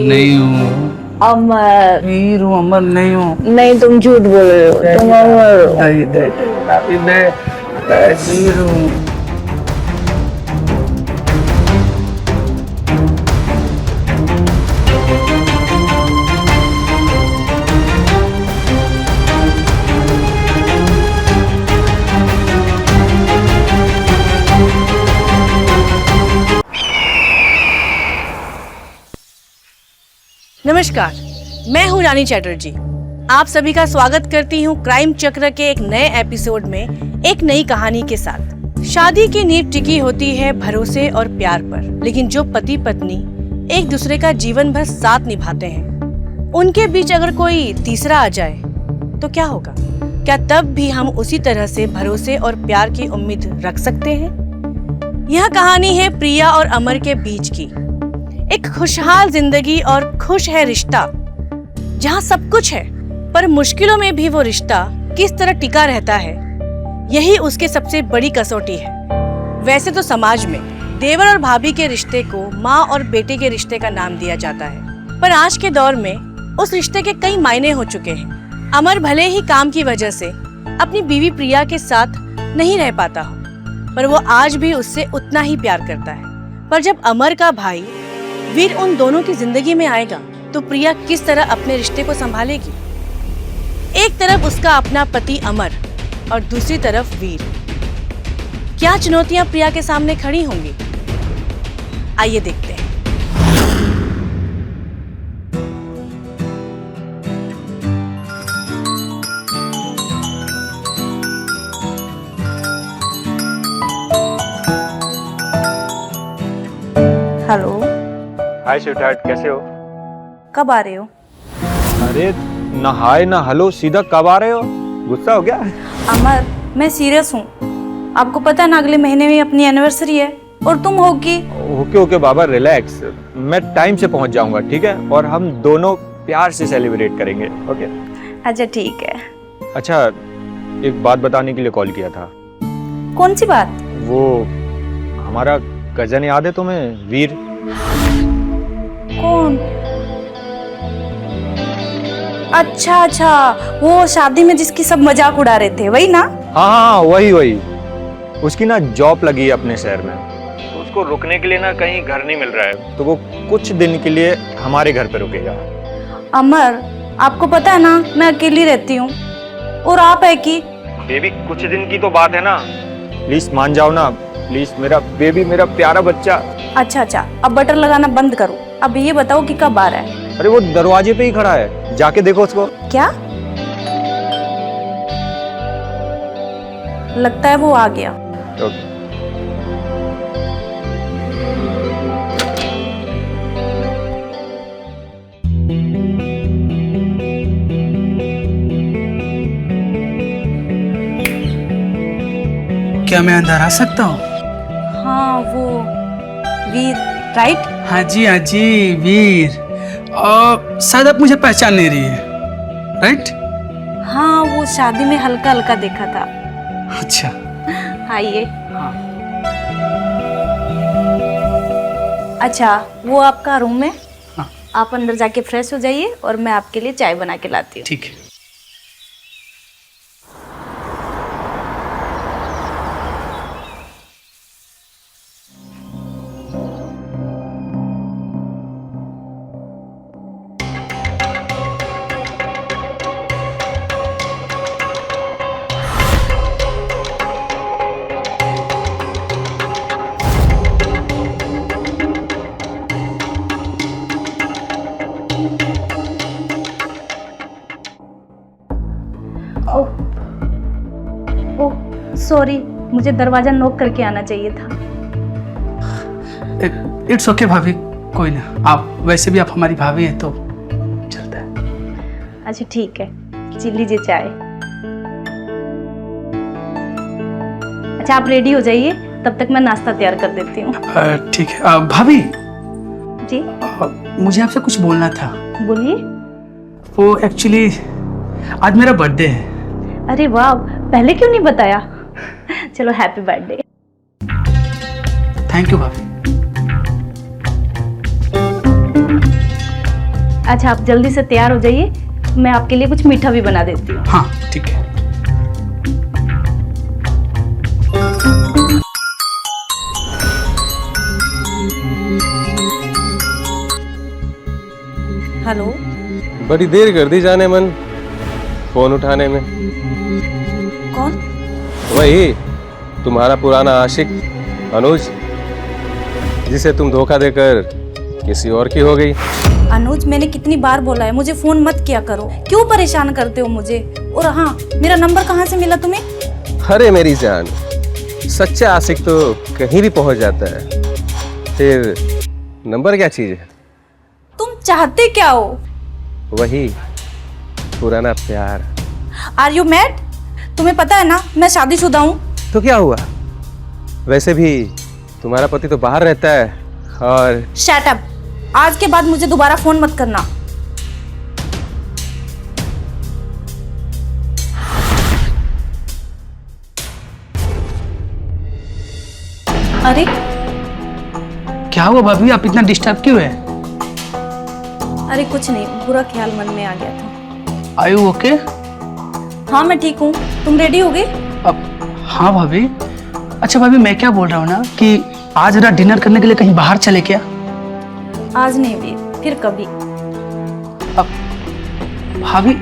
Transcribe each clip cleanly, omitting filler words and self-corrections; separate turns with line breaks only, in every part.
नहीं हूँ।
अमर
वीर हूँ, अमर नहीं हूँ।
नहीं, तुम झूठ बोल रहे हो, तुम अमर हो।
नहीं, मैं वीर हूँ।
नमस्कार, मैं हूं रानी चैटर्जी। आप सभी का स्वागत करती हूं क्राइम चक्र के एक नए एपिसोड में एक नई कहानी के साथ। शादी की नींव टिकी होती है भरोसे और प्यार पर, लेकिन जो पति पत्नी एक दूसरे का जीवन भर साथ निभाते हैं, उनके बीच अगर कोई तीसरा आ जाए तो क्या होगा? क्या तब भी हम उसी तरह से भरोसे और प्यार की उम्मीद रख सकते हैं? यह कहानी है प्रिया और अमर के बीच की। एक खुशहाल जिंदगी और खुश है रिश्ता, जहाँ सब कुछ है पर मुश्किलों में भी वो रिश्ता किस तरह टिका रहता है, यही उसके सबसे बड़ी कसौटी है। वैसे तो समाज में देवर और भाभी के रिश्ते को माँ और बेटे के रिश्ते का नाम दिया जाता है, पर आज के दौर में उस रिश्ते के कई मायने हो चुके हैं। अमर भले ही काम की वजह से अपनी बीवी प्रिया के साथ नहीं रह पाता हो, पर वो आज भी उससे उतना ही प्यार करता है। पर जब अमर का भाई वीर उन दोनों की जिंदगी में आएगा तो प्रिया किस तरह अपने रिश्ते को संभालेगी? एक तरफ उसका अपना पति अमर और दूसरी तरफ वीर। क्या चुनौतियां प्रिया के सामने खड़ी होंगी? आइए देखते हैं।
हेलो,
हाय स्वीटहार्ट, कैसे हो?
कब आ रहे हो?
अरे ना हाय ना हेलो, सीधा कब आ रहे हो? गुस्सा हो गया?
अमर, मैं सीरियस हूँ। आपको पता है ना, अगले महीने में अपनी एनिवर्सरी है और तुम होगी।
ओके बाबा, रिलैक्स। मैं टाइम से पहुंच जाऊंगा, ठीक है? और हम दोनों प्यार से सेलिब्रेट करेंगे, ओके?
अच्छा ठीक है।
अच्छा, एक बात बताने के लिए कॉल किया था।
कौन सी बात?
वो हमारा कजन याद है तुम्हें, वीर?
कौन? अच्छा, वो शादी में जिसकी सब मजाक उड़ा रहे थे, वही ना?
हाँ, वही। उसकी ना जॉब लगी है अपने शहर में, तो उसको रुकने के लिए ना कहीं घर नहीं मिल रहा है, तो वो कुछ दिन के लिए हमारे घर पे रुकेगा।
अमर, आपको पता है ना, मैं अकेली रहती हूँ और आप है कि
बेबी, कुछ दिन की तो बात है ना, प्लीज मान जाओ ना, प्लीज। मेरा बेबी, मेरा प्यारा बच्चा।
अच्छा, अब बटर लगाना बंद करो। अब ये बताओ कि कब आ रहा है?
अरे वो दरवाजे पे ही खड़ा है, जाके देखो उसको।
क्या? लगता है वो आ गया।
ओके।
क्या मैं अंदर आ सकता हूँ?
हाँ, वो वीर, राइट?
हाँ जी, वीर। शायद आप मुझे पहचान नहीं रही है, राइट?
हाँ, वो शादी में हल्का हल्का देखा था।
अच्छा।
आइए।
हाँ।
अच्छा, वो आपका रूम है।
हाँ।
आप अंदर जाके फ्रेश हो जाइए और मैं आपके लिए चाय बना के लाती हूँ।
ठीक है।
ओह सॉरी, मुझे दरवाजा नॉक करके आना चाहिए था।
इट्स ओके भाभी, कोई ना। आप वैसे भी आप हमारी भाभी हैं तो चलता है।
अच्छा ठीक है, जी लीजिए चाय। अच्छा आप रेडी हो जाइए, तब तक मैं नाश्ता तैयार कर देती हूँ।
ठीक है। भाभी
जी
मुझे आपसे कुछ बोलना था।
बोलिए।
वो एक्चुअली आज मेरा बर्थडे है।
अरे वाह, पहले क्यों नहीं बताया? चलो हैप्पी बर्थडे।
थैंक यू भाभी।
अच्छा, आप जल्दी से तैयार हो जाइए, मैं आपके लिए कुछ मीठा भी बना देती हूँ।
हाँ ठीक है।
हेलो।
बड़ी देर कर दी जाने मन फोन उठाने में।
कौन?
वही तुम्हारा पुराना आशिक अनुज, जिसे तुम धोखा देकर किसी और की हो गई।
अनुज, मैंने कितनी बार बोला है मुझे फोन मत किया करो, क्यों परेशान करते हो मुझे? और हाँ, मेरा नंबर कहाँ से मिला तुम्हें?
अरे मेरी जान, सच्चा आशिक तो कहीं भी पहुंच जाता है, फिर नंबर क्या चीज है?
तुम चाहते क्या हो?
वही पुराना प्यार।
Are you mad? तुम्हें पता है ना मैं शादीशुदा हूँ।
तो क्या हुआ, वैसे भी तुम्हारा पति तो बाहर रहता है। और
शट अप, आज के बाद मुझे दोबारा फोन मत करना। अरे
क्या हुआ भाभी, आप इतना डिस्टर्ब क्यों है?
अरे कुछ नहीं, बुरा ख्याल मन में आ गया था।
Are you okay?
हाँ मैं ठीक हूँ, तुम रेडी हो गए?
अब हाँ भाभी। अच्छा भाभी, मैं क्या बोल रहा हूँ ना कि आज जरा डिनर करने के लिए कहीं बाहर चले क्या?
आज नहीं भी, फिर कभी।
अब भाभी,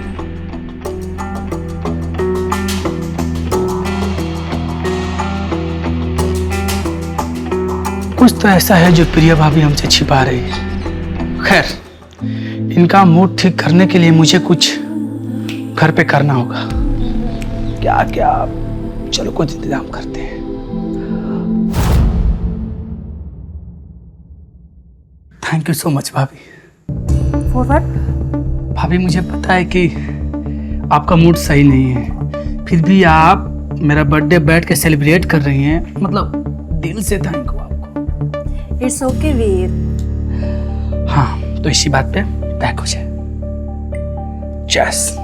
कुछ तो ऐसा है जो प्रिया भाभी हमसे छिपा रही है। खैर, इनका मूड ठीक करने के लिए मुझे कुछ घर पे करना होगा। क्या क्या, चलो कुछ इंतजाम करते हैं। थैंक यू सो मच भाभी।
For what?
भाभी मुझे पता है कि आपका मूड सही नहीं है, फिर भी आप मेरा बर्थडे बैठ के सेलिब्रेट कर रही हैं, मतलब दिल से थैंक यू आपको।
इट्स ओके वीर।
हाँ, तो इसी बात पे पैक हो जाए। चेस।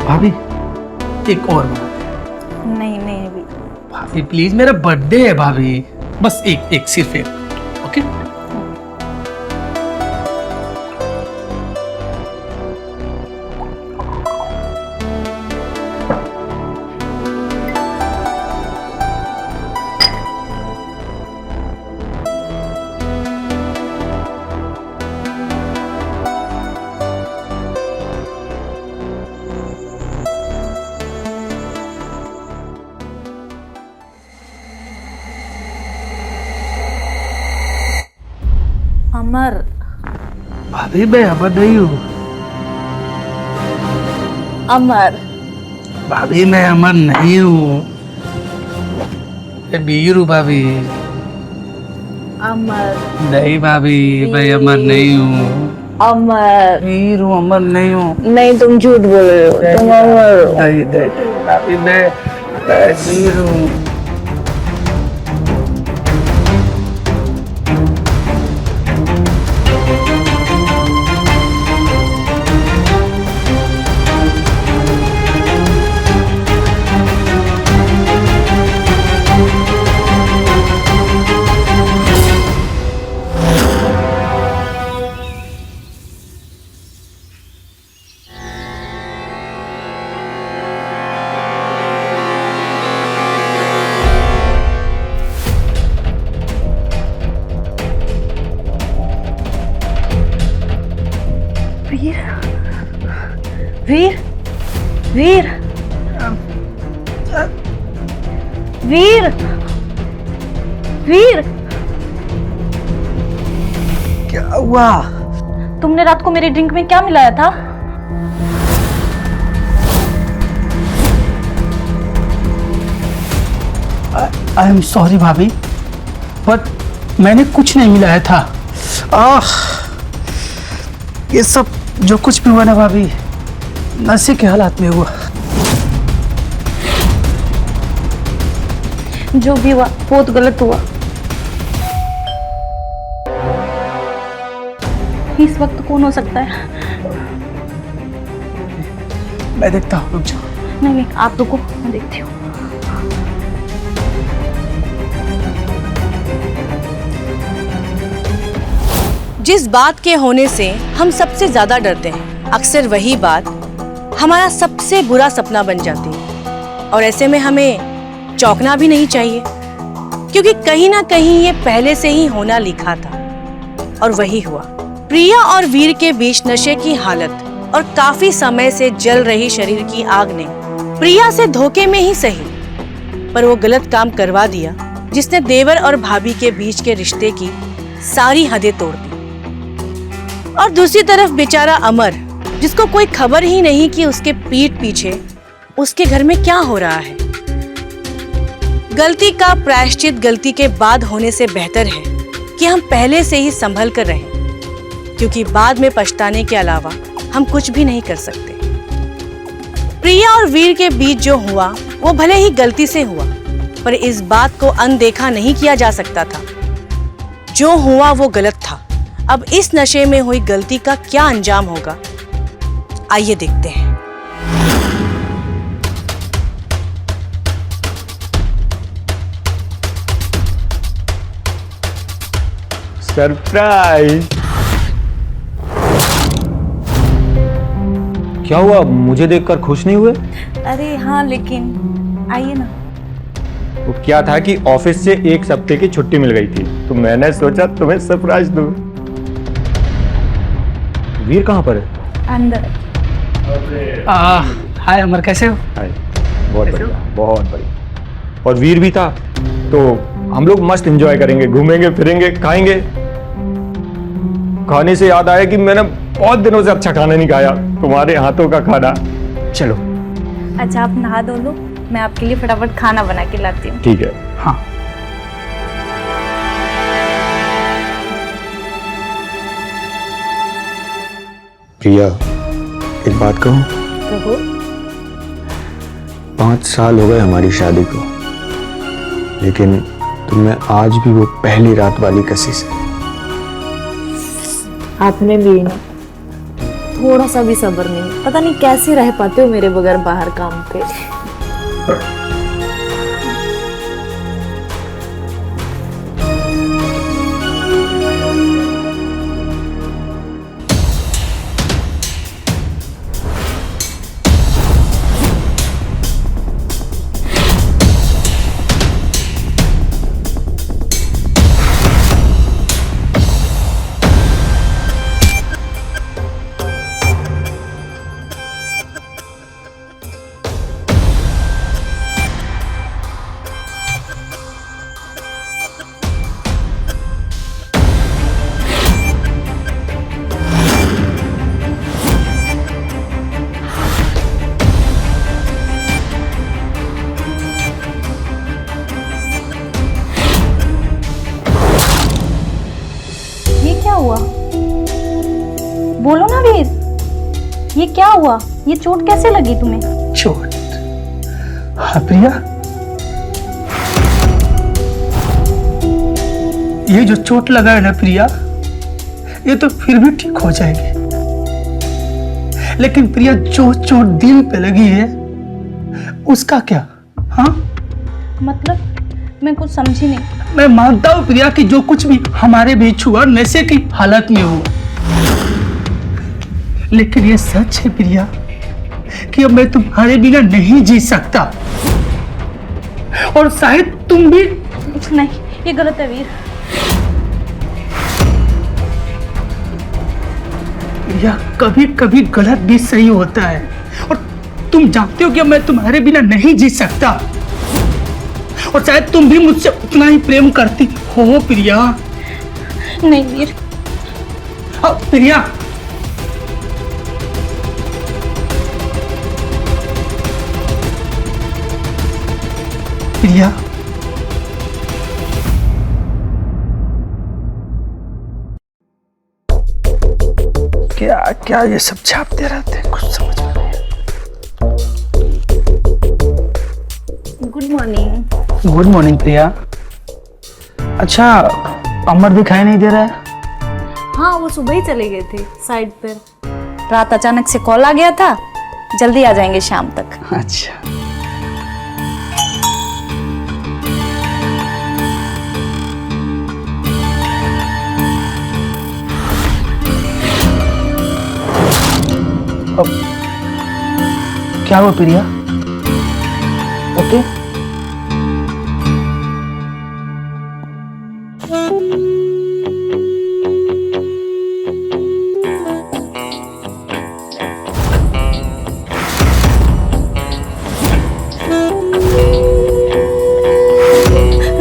भाभी एक और बना दे।
नहीं नहीं भी।
भाभी प्लीज, मेरा बर्थडे है भाभी, बस एक सिर्फ एक। ओके?
अमर,
भाभी मैं अमर नहीं हूँ।
अमर,
भाभी मैं अमर नहीं हूँ, मैं वीर हूँ भाभी।
अमर,
नहीं भाभी, मैं अमर नहीं हूँ।
अमर।
वीर हूँ, अमर नहीं हूँ।
नहीं, तुम झूठ बोल रहे हो, तुम अमर हो।
नहीं नहीं भाभी, मैं वीर हूँ।
वीर, वीर, वीर, वीर,
क्या हुआ?
तुमने रात को मेरी ड्रिंक में क्या मिलाया था?
आई एम सॉरी भाभी, बट मैंने कुछ नहीं मिलाया था। ये सब जो कुछ भी हुआ ना भाभी, नशे के हालात में हुआ।
जो भी हुआ बहुत गलत हुआ। इस वक्त कौन हो सकता है?
मैं देखता हूँ, रुक जाओ।
नहीं नहीं, आप रुको, मैं देखती हूँ।
जिस बात के होने से हम सबसे ज्यादा डरते हैं, अक्सर वही बात हमारा सबसे बुरा सपना बन जाती है। और ऐसे में हमें चौंकना भी नहीं चाहिए, क्योंकि कहीं ना कहीं ये पहले से ही होना लिखा था। और वही हुआ। प्रिया और वीर के बीच नशे की हालत और काफी समय से जल रही शरीर की आग ने प्रिया से धोखे में ही सही, पर वो गलत काम करवा दिया, जिसने देवर और भाभी के बीच के रिश्ते की सारी हदें तोड़ दी। और दूसरी तरफ बेचारा अमर, जिसको कोई खबर ही नहीं कि उसके पीठ पीछे उसके घर में क्या हो रहा है। गलती का प्रायश्चित गलती के बाद होने से बेहतर है कि हम पहले से ही संभल कर रहें, क्योंकि बाद में पछताने के अलावा हम कुछ भी नहीं कर सकते। प्रिया और वीर के बीच जो हुआ वो भले ही गलती से हुआ, पर इस बात को अनदेखा नहीं किया जा सकता था। जो हुआ वो गलत था। अब इस नशे में हुई गलती का क्या अंजाम होगा, आइए देखते हैं।
सरप्राइज। क्या हुआ, मुझे देखकर खुश नहीं हुए?
अरे हाँ, लेकिन आइए ना।
वो क्या था कि ऑफिस से 1 हफ्ते की छुट्टी मिल गई थी, तो मैंने सोचा तुम्हें सरप्राइज दूं। वीर कहाँ पर है?
अंदर।
हाय अमर, कैसे हो?
हाय, बहुत बढ़िया, बहुत बढ़िया। और वीर भी था, तो हम लोग मस्त एंजॉय करेंगे, घूमेंगे फिरेंगे, खाएंगे। खाने से याद आया कि मैंने बहुत दिनों से अच्छा खाना नहीं खाया, तुम्हारे हाथों का खाना। चलो।
अच्छा, आप नहा धो लो, मैं आपके लिए फटाफट खाना बना के लाती हूँ।
ठीक है।
हाँ।
प्रिया, एक बात कहूं?
कहो।
5 साल हो गए हमारी शादी को, लेकिन तुम में आज भी वो पहली रात वाली कशिश है।
आपने भी ना थोड़ा सा भी सब्र नहीं, पता नहीं कैसे रह पाते हो मेरे बगैर बाहर काम पे।
हुआ? बोलो ना वीर, ये क्या हुआ? ये चोट कैसे लगी तुम्हें?
चोट? हाँ प्रिया, ये जो चोट लगा है ना प्रिया, ये तो फिर भी ठीक हो जाएगी, लेकिन प्रिया जो चोट दिल पे लगी है उसका क्या? हाँ
मतलब मैं कुछ समझी नहीं।
मैं मानता हूं प्रिया कि जो कुछ भी हमारे बीच हुआ नशे की हालत में हुआ, लेकिन ये सच है प्रिया कि अब मैं तुम्हारे बिना नहीं जी सकता, और शायद तुम भी
नहीं। ये गलत है वीर।
प्रिया, कभी कभी गलत भी सही होता है, और तुम जानते हो कि मैं तुम्हारे बिना नहीं जी सकता, और शायद तुम भी मुझसे उतना ही प्रेम करती हो प्रिया।
नहीं वीर।
प्रिया, प्रिया, क्या क्या ये सब छापते रहते हैं, कुछ समझ में नहीं।
Good morning.
गुड मॉर्निंग प्रिया। अच्छा, अमर दिखाई नहीं दे रहा है?
हाँ, वो सुबह ही चले गए थे साइड पर।
रात अचानक से कॉल आ गया था, जल्दी आ जाएंगे शाम तक।
अच्छा, अब क्या हुआ प्रिया? ओके?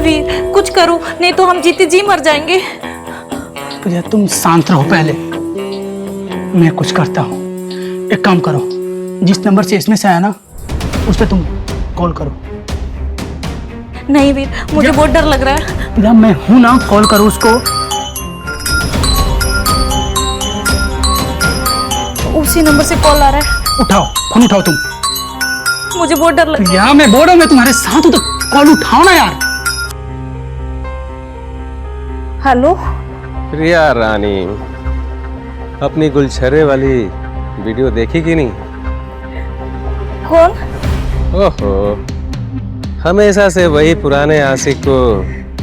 वीर कुछ करो, नहीं तो हम जीते जी मर जाएंगे।
प्रिया तुम शांत रहो पहले, मैं कुछ करता हूँ। एक काम करो, जिस नंबर से इसमें से आया ना उस पर तुम कॉल करो।
नहीं वीर, मुझे बहुत डर लग रहा है।
प्रिया मैं हूं ना, कॉल करो उसको।
उसी नंबर से कॉल आ रहा है।
उठाओ, फोन उठाओ तुम।
मुझे बहुत डर लग रहा
प्रिया मैं बोल रहा हूं, मैं तुम्हारे साथ हूं तो कॉल उठाओ ना यार।
है। हेलो,
प्रिया रानी, अपनी गुलछरे वाली वीडियो देखी कि नहीं?
कौन?
ओहो, हमेशा से वही पुराने आशिक को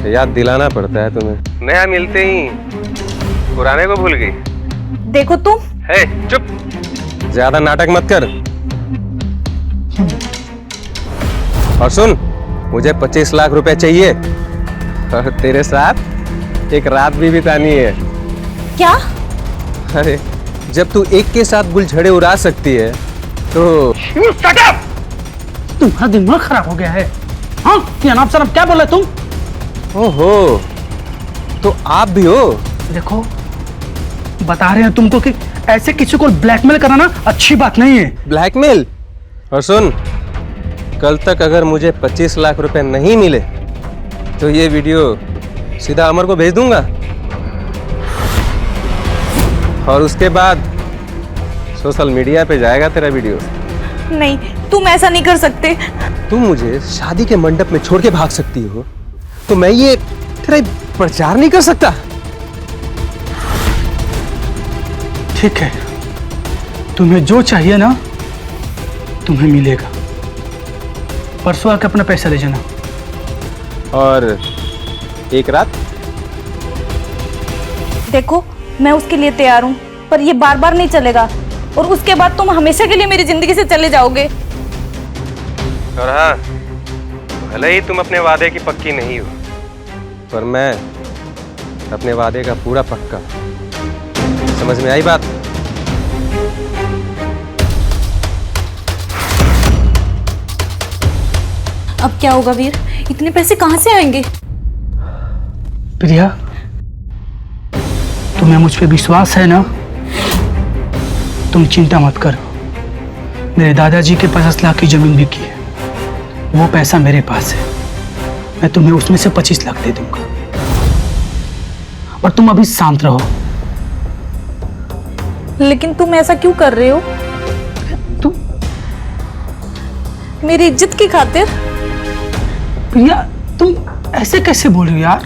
याद दिलाना पड़ता है तुम्हें। नया मिलते ही पुराने को भूल गई।
देखो तुम।
हे चुप, ज्यादा नाटक मत कर। और सुन, मुझे 25 लाख रुपए चाहिए और तेरे साथ एक रात भी बितानी है।
क्या?
अरे जब तू एक के साथ गुलछड़े उड़ा सकती है तो
तुम्हारा दिमाग खराब हो गया है। हाँ, ये अनाप शनाप क्या बोल रहे तुम?
ओहो, तो आप भी हो?
देखो, बता रहे हैं तुमको कि ऐसे किसी को ब्लैकमेल कराना अच्छी बात नहीं है।
ब्लैकमेल? और सुन, कल तक अगर मुझे 25 लाख रुपए नहीं मिले तो ये वीडियो सीधा अमर को भेज दूंगा और उसके बाद सोशल मीडिया पे जाएगा तेरा वीडियो।
नहीं, तुम ऐसा नहीं कर सकते।
तुम मुझे शादी के मंडप में छोड़ के भाग सकती हो तो मैं ये तेरा प्रचार नहीं कर सकता?
ठीक है, तुम्हें जो चाहिए ना तुम्हें मिलेगा। परसों आके अपना पैसा ले जाना।
और एक रात?
देखो, मैं उसके लिए तैयार हूँ, पर ये बार बार नहीं चलेगा और उसके बाद तुम हमेशा के लिए मेरी जिंदगी से चले जाओगे।
और हाँ, भले ही तुम अपने वादे की पक्की नहीं हो, पर मैं अपने वादे का पूरा पक्का। समझ में आई बात?
अब क्या होगा वीर? इतने पैसे कहाँ से आएंगे?
प्रिया, तुम्हें मुझ पे विश्वास है ना? तुम चिंता मत करो। मेरे दादाजी के 50 लाख की जमीन बिकी है, वो पैसा मेरे पास है। मैं तुम्हें उसमें से 25 लाख दे दूंगा और तुम अभी शांत रहो।
लेकिन तुम ऐसा क्यों कर रहे हो?
तुम
मेरी इज्जत की खातिर?
प्रिया, तुम ऐसे कैसे बोल रही हो यार?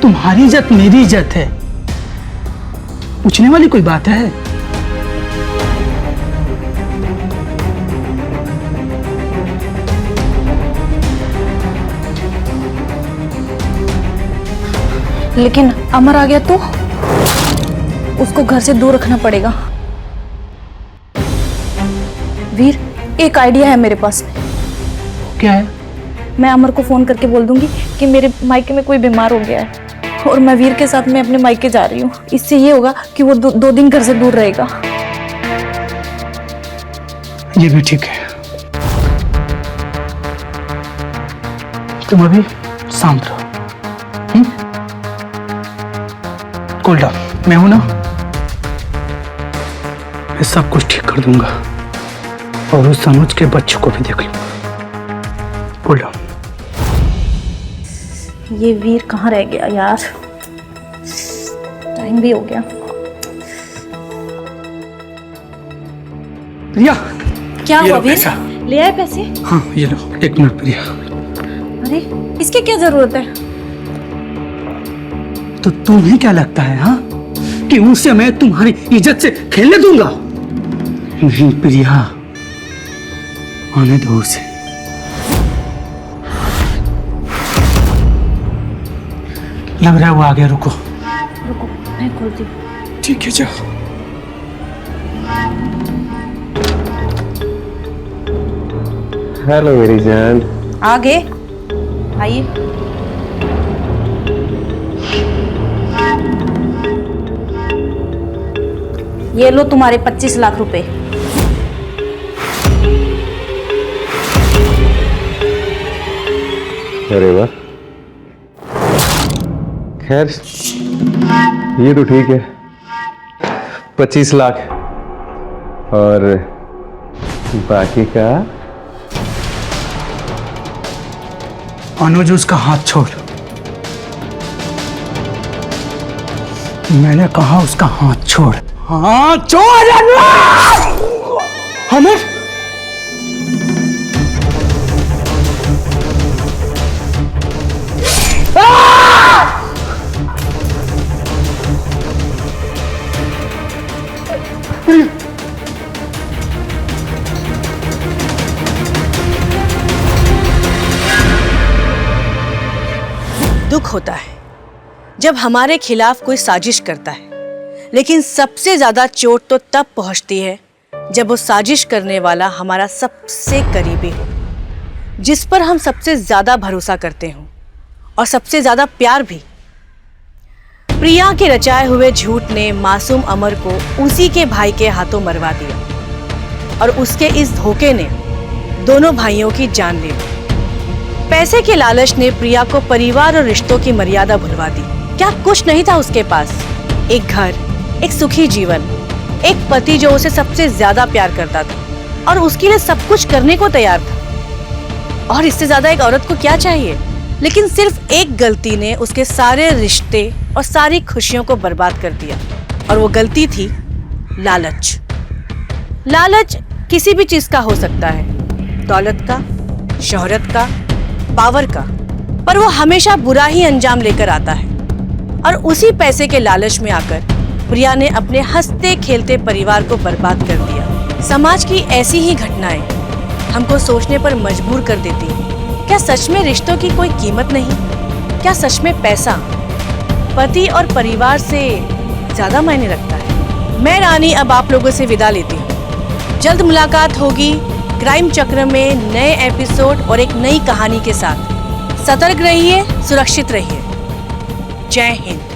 तुम्हारी इज्जत मेरी इज्जत है, पूछने वाली कोई बात है?
लेकिन अमर आ गया तो उसको घर से दूर रखना पड़ेगा। वीर, एक आइडिया है मेरे पास।
क्या है?
मैं अमर को फोन करके बोल दूंगी कि मेरे मायके में कोई बीमार हो गया है और मैं वीर के साथ में अपने मायके जा रही हूँ। इससे ये होगा कि वो दो दिन घर से दूर रहेगा।
ये भी ठीक है। तुम अभी शांत रहो। कूल डाउन, मैं हूं ना, मैं सब कुछ ठीक कर दूंगा और उस अनुज के बच्चों को भी देख लूंगा। Cool down.
ये वीर कहाँ रह गया यार? टाइम भी हो गया।
प्रिया,
क्या
ये
हुआ
लो
वीर?
पैसा।
ले आए पैसे?
हाँ ये लो, 1 मिनट प्रिया।
अरे इसकी क्या जरूरत है?
तो तुम्हें क्या लगता है हाँ कि उनसे मैं तुम्हारी इज्जत से खेलने दूंगा? नहीं प्रिया, आने दो उसे। लग रहा है वो आ गया, रुको।
रुको मैं खोलती हूँ।
ठीक है, जाओ।
हेलो मेरी जान।
आगे आइए। ये लो तुम्हारे 25 लाख रुपए।
अरे वाह, खैर ये तो ठीक है। 25 लाख और बाकी का?
अनुज, उसका हाथ छोड़। मैंने कहा उसका हाथ छोड़। हाथ छोड़ अनुज।
दुख होता है जब हमारे खिलाफ कोई साजिश करता है, लेकिन सबसे ज्यादा चोट तो तब पहुंचती है जब वो साजिश करने वाला हमारा सबसे करीबी हो, जिस पर हम सबसे ज्यादा भरोसा करते हो और सबसे ज्यादा प्यार भी। प्रिया के रचाए हुए झूठ ने मासूम अमर को उसी के भाई के हाथों मरवा दिया और उसके इस धोखे ने दोनों भाइयों की जान ले ली। पैसे के लालच ने प्रिया को परिवार और रिश्तों की मर्यादा भुलवा दी। क्या कुछ नहीं था उसके पास? एक घर, एक सुखी जीवन, एक पति जो उसे सबसे ज्यादा प्यार करता था और उसके लिए सब कुछ करने को तैयार था। और इससे ज्यादा एक औरत को क्या चाहिए? लेकिन सिर्फ एक गलती ने उसके सारे रिश्ते और सारी खुशियों को बर्बाद कर दिया, और वो गलती थी लालच। लालच किसी भी चीज का हो सकता है, दौलत का, शोहरत का, पावर का, पर वो हमेशा बुरा ही अंजाम लेकर आता है। और उसी पैसे के लालच में आकर प्रिया ने अपने हंसते खेलते परिवार को बर्बाद कर दिया। समाज की ऐसी ही घटनाएं हमको सोचने पर मजबूर कर देती हैं। क्या सच में रिश्तों की कोई कीमत नहीं? क्या सच में पैसा पति और परिवार से ज्यादा मायने रखता है? मैं रानी अब आप लोगों से विदा लेती हूँ। जल्द मुलाकात होगी क्राइम चक्र में नए एपिसोड और एक नई कहानी के साथ। सतर्क रहिए, सुरक्षित रहिए। जय हिंद।